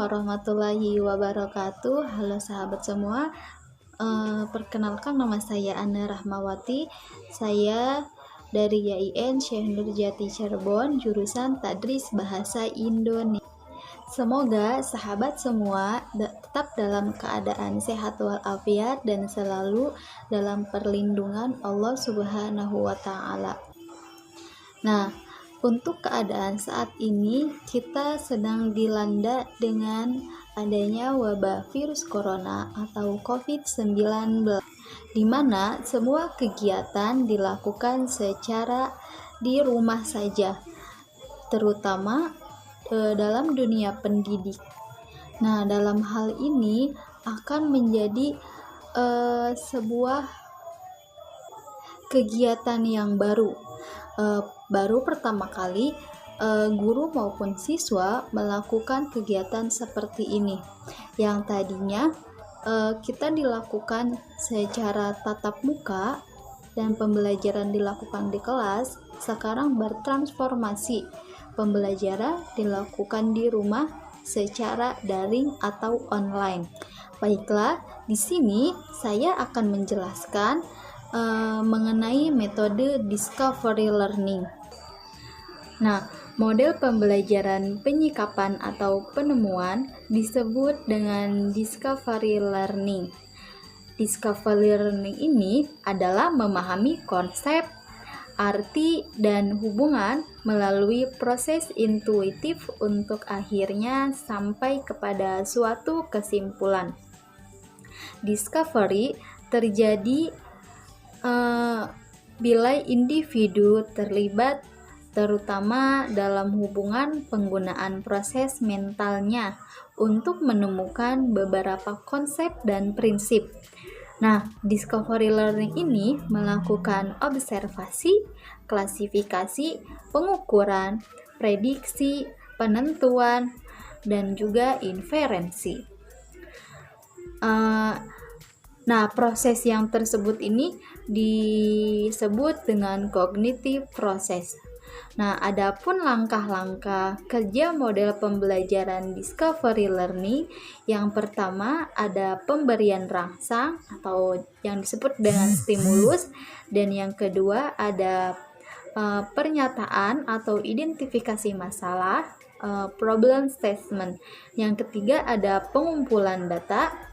warahmatullahi wabarakatuh. Halo sahabat semua. Perkenalkan, nama saya Ana Rahmawati. Saya dari YIN Syekh Nurjati Cirebon, jurusan Tadris Bahasa Indonesia. Semoga sahabat semua tetap dalam keadaan sehat walafiat dan selalu dalam perlindungan Allah Subhanahu wa Ta'ala. Nah, untuk keadaan saat ini kita sedang dilanda dengan adanya wabah virus corona atau COVID-19, di mana semua kegiatan dilakukan secara di rumah saja, terutama dalam dunia pendidik. Nah, dalam hal ini akan menjadi sebuah kegiatan yang baru pertama kali guru maupun siswa melakukan kegiatan seperti ini, yang tadinya kita dilakukan secara tatap muka dan pembelajaran dilakukan di kelas, sekarang bertransformasi, pembelajaran dilakukan di rumah secara daring atau online. Baiklah, di sini saya akan menjelaskan mengenai metode discovery learning. Nah, model pembelajaran penyikapan atau penemuan disebut dengan discovery learning. Discovery learning ini adalah memahami konsep, arti, dan hubungan melalui proses intuitif untuk akhirnya sampai kepada suatu kesimpulan. Discovery terjadi bila individu terlibat terutama dalam hubungan penggunaan proses mentalnya untuk menemukan beberapa konsep dan prinsip. Nah, discovery learning ini melakukan observasi, klasifikasi, pengukuran, prediksi, penentuan, dan juga inferensi. Nah, proses yang tersebut ini disebut dengan cognitive process. Nah, adapun langkah-langkah kerja model pembelajaran discovery learning, yang pertama ada pemberian rangsang atau yang disebut dengan stimulus, dan yang kedua ada pernyataan atau identifikasi masalah, problem statement. Yang ketiga ada pengumpulan data.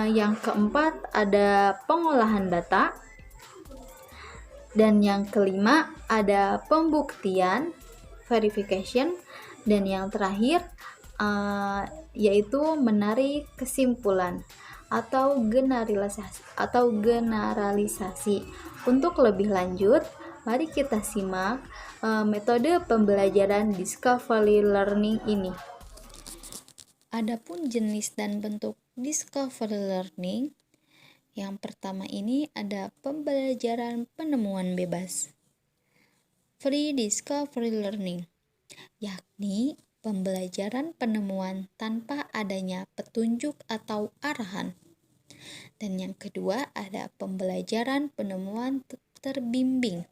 Yang keempat ada pengolahan data, dan yang kelima ada pembuktian verification, dan yang terakhir yaitu menarik kesimpulan atau generalisasi. Untuk lebih lanjut, mari kita simak metode pembelajaran discovery learning ini. Adapun jenis dan bentuk discovery learning, yang pertama ini ada pembelajaran penemuan bebas. Free discovery learning, yakni pembelajaran penemuan tanpa adanya petunjuk atau arahan. Dan yang kedua ada pembelajaran penemuan terbimbing,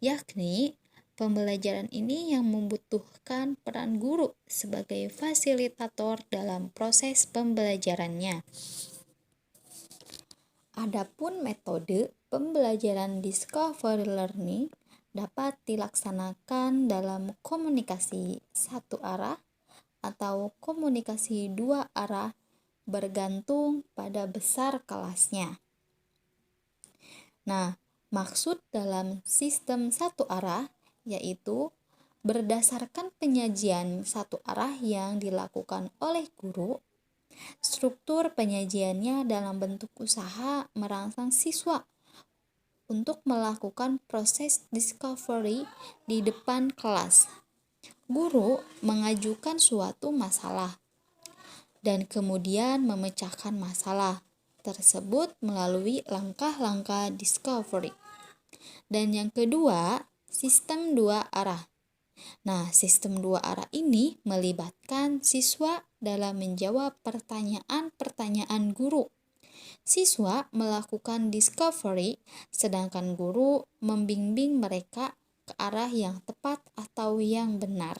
yakni pembelajaran ini yang membutuhkan peran guru sebagai fasilitator dalam proses pembelajarannya. Adapun metode pembelajaran discovery learning dapat dilaksanakan dalam komunikasi satu arah atau komunikasi dua arah bergantung pada besar kelasnya. Nah, maksud dalam sistem satu arah yaitu berdasarkan penyajian satu arah yang dilakukan oleh guru, struktur penyajiannya dalam bentuk usaha merangsang siswa untuk melakukan proses discovery di depan kelas. Guru mengajukan suatu masalah dan kemudian memecahkan masalah tersebut melalui langkah-langkah discovery. Dan yang kedua, sistem dua arah. Nah, sistem dua arah ini melibatkan siswa dalam menjawab pertanyaan-pertanyaan guru. Siswa melakukan discovery, sedangkan guru membimbing mereka ke arah yang tepat atau yang benar.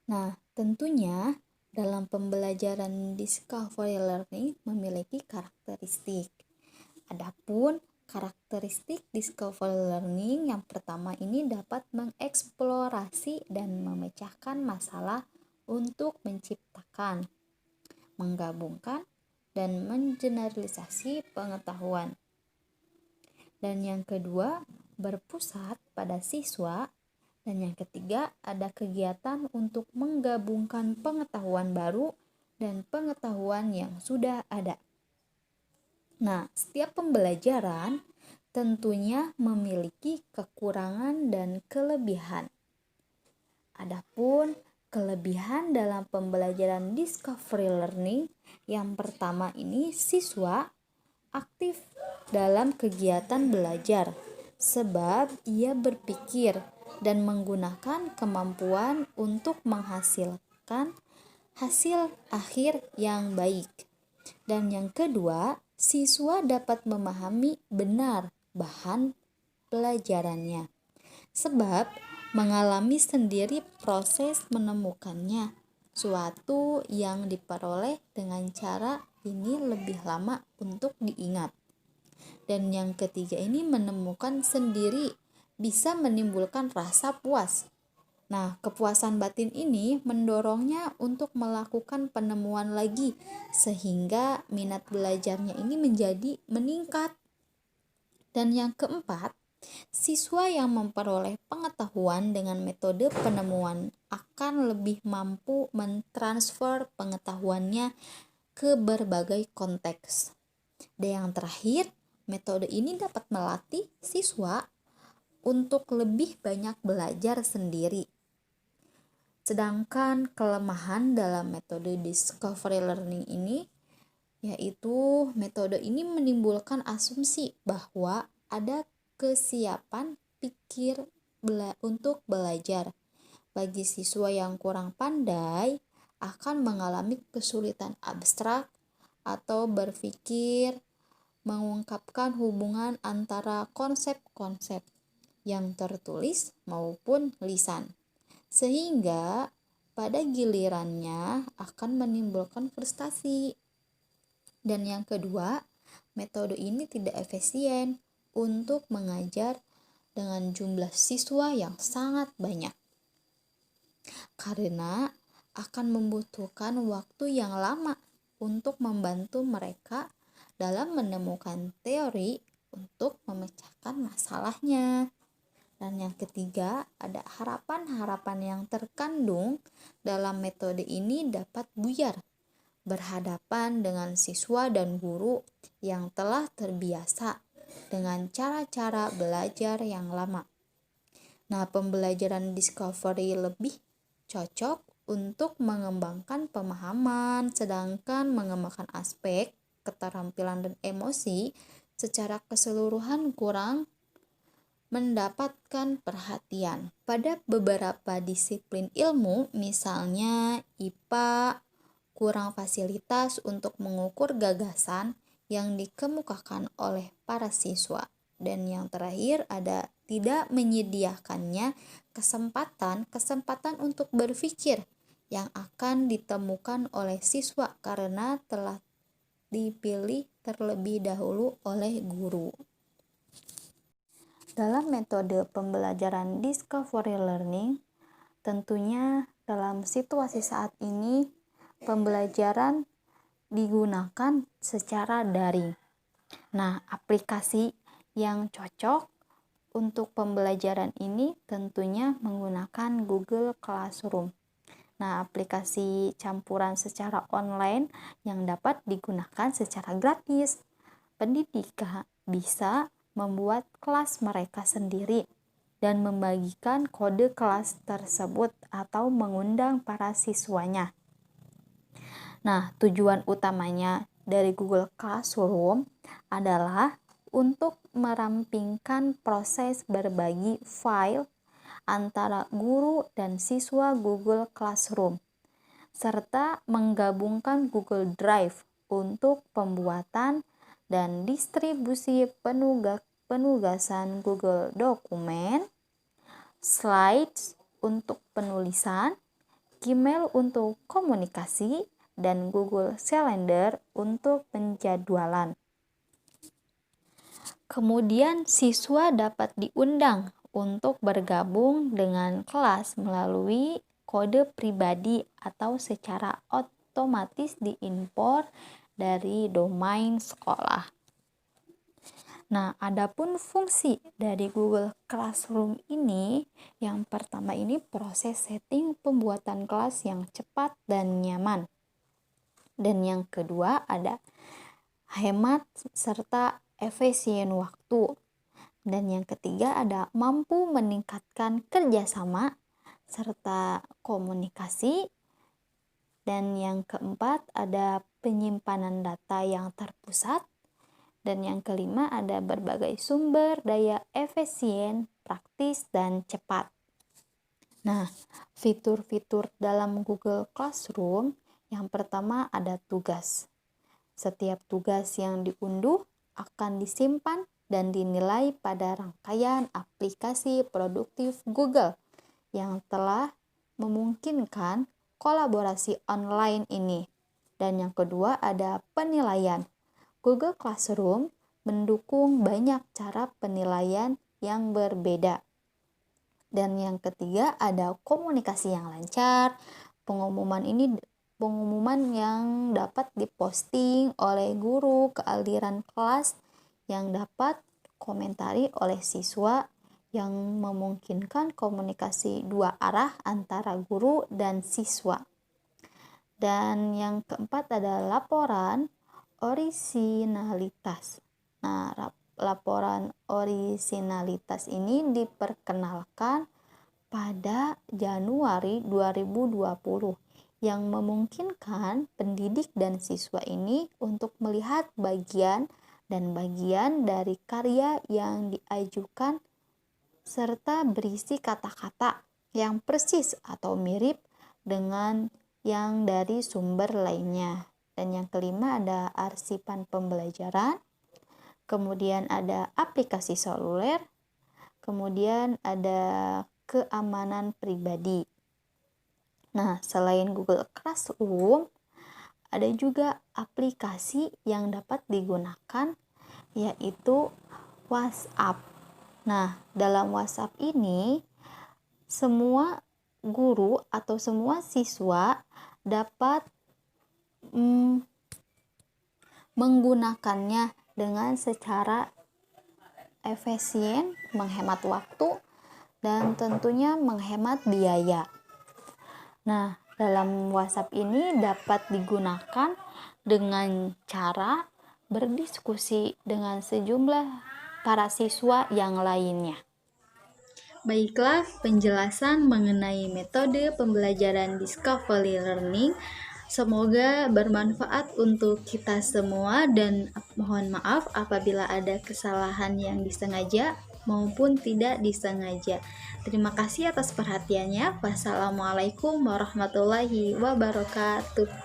Nah, tentunya dalam pembelajaran discovery learning memiliki karakteristik. Adapun karakteristik discovery learning yang pertama ini dapat mengeksplorasi dan memecahkan masalah untuk menciptakan, menggabungkan, dan mengeneralisasi pengetahuan. Dan yang kedua, berpusat pada siswa. Dan yang ketiga, ada kegiatan untuk menggabungkan pengetahuan baru dan pengetahuan yang sudah ada. Nah, setiap pembelajaran tentunya memiliki kekurangan dan kelebihan. Adapun kelebihan dalam pembelajaran discovery learning, yang pertama ini siswa aktif dalam kegiatan belajar sebab ia berpikir dan menggunakan kemampuan untuk menghasilkan hasil akhir yang baik. Dan yang kedua, siswa dapat memahami benar bahan pelajarannya sebab mengalami sendiri proses menemukannya. Suatu yang diperoleh dengan cara ini lebih lama untuk diingat. Dan yang ketiga ini menemukan sendiri bisa menimbulkan rasa puas. Nah, kepuasan batin ini mendorongnya untuk melakukan penemuan lagi sehingga minat belajarnya ini menjadi meningkat. Dan yang keempat, siswa yang memperoleh pengetahuan dengan metode penemuan akan lebih mampu mentransfer pengetahuannya ke berbagai konteks. Dan yang terakhir, metode ini dapat melatih siswa untuk lebih banyak belajar sendiri. Sedangkan kelemahan dalam metode discovery learning ini yaitu metode ini menimbulkan asumsi bahwa ada kesiapan pikir untuk belajar. Bagi siswa yang kurang pandai akan mengalami kesulitan abstrak atau berpikir mengungkapkan hubungan antara konsep-konsep yang tertulis maupun lisan, sehingga pada gilirannya akan menimbulkan frustasi. Dan yang kedua, metode ini tidak efisien untuk mengajar dengan jumlah siswa yang sangat banyak, karena akan membutuhkan waktu yang lama untuk membantu mereka dalam menemukan teori untuk memecahkan masalahnya. Dan yang ketiga, ada harapan-harapan yang terkandung dalam metode ini dapat buyar berhadapan dengan siswa dan guru yang telah terbiasa dengan cara-cara belajar yang lama. Nah, pembelajaran discovery lebih cocok untuk mengembangkan pemahaman, sedangkan mengembangkan aspek keterampilan dan emosi secara keseluruhan kurang mendapatkan perhatian. Pada beberapa disiplin ilmu, misalnya IPA, kurang fasilitas untuk mengukur gagasan yang dikemukakan oleh para siswa. Dan yang terakhir ada tidak menyediakannya kesempatan untuk berpikir yang akan ditemukan oleh siswa karena telah dipilih terlebih dahulu oleh guru. Dalam metode pembelajaran discovery learning, tentunya dalam situasi saat ini pembelajaran digunakan secara daring. Nah, aplikasi yang cocok untuk pembelajaran ini tentunya menggunakan Google Classroom. Nah, aplikasi campuran secara online yang dapat digunakan secara gratis. Pendidik bisa membuat kelas mereka sendiri dan membagikan kode kelas tersebut atau mengundang para siswanya. Nah, tujuan utamanya dari Google Classroom adalah untuk merampingkan proses berbagi file antara guru dan siswa Google Classroom, serta menggabungkan Google Drive untuk pembuatan dan distribusi penugasan Google Dokumen, slides untuk penulisan, Gmail untuk komunikasi, dan Google Calendar untuk penjadwalan. Kemudian siswa dapat diundang untuk bergabung dengan kelas melalui kode pribadi atau secara otomatis diimpor dari domain sekolah. Nah, adapun fungsi dari Google Classroom ini, yang pertama ini proses setting pembuatan kelas yang cepat dan nyaman. Dan yang kedua ada hemat serta efisien waktu. Dan yang ketiga ada mampu meningkatkan kerjasama serta komunikasi. Dan yang keempat ada penyimpanan data yang terpusat. Dan yang kelima ada berbagai sumber daya efisien, praktis, dan cepat. Nah, fitur-fitur dalam Google Classroom yang pertama ada tugas. Setiap tugas yang diunduh akan disimpan dan dinilai pada rangkaian aplikasi produktif Google yang telah memungkinkan kolaborasi online ini. Dan yang kedua ada penilaian. Google Classroom mendukung banyak cara penilaian yang berbeda. Dan yang ketiga ada komunikasi yang lancar. Pengumuman yang dapat diposting oleh guru ke aliran kelas yang dapat komentari oleh siswa yang memungkinkan komunikasi dua arah antara guru dan siswa. Dan yang keempat ada laporan orisinalitas. Nah, laporan orisinalitas ini diperkenalkan pada Januari 2020 yang memungkinkan pendidik dan siswa ini untuk melihat bagian dari karya yang diajukan serta berisi kata-kata yang persis atau mirip dengan yang dari sumber lainnya. Dan yang kelima ada arsipan pembelajaran, kemudian ada aplikasi seluler, kemudian ada keamanan pribadi. Nah, selain Google Classroom, ada juga aplikasi yang dapat digunakan yaitu WhatsApp. Nah, dalam WhatsApp ini semua guru atau semua siswa dapat menggunakannya dengan secara efisien, menghemat waktu, dan tentunya menghemat biaya. Nah, dalam WhatsApp ini dapat digunakan dengan cara berdiskusi dengan sejumlah para siswa yang lainnya. Baiklah, penjelasan mengenai metode pembelajaran Discovery Learning semoga bermanfaat untuk kita semua, dan mohon maaf apabila ada kesalahan yang disengaja maupun tidak disengaja. Terima kasih atas perhatiannya. Wassalamualaikum warahmatullahi wabarakatuh.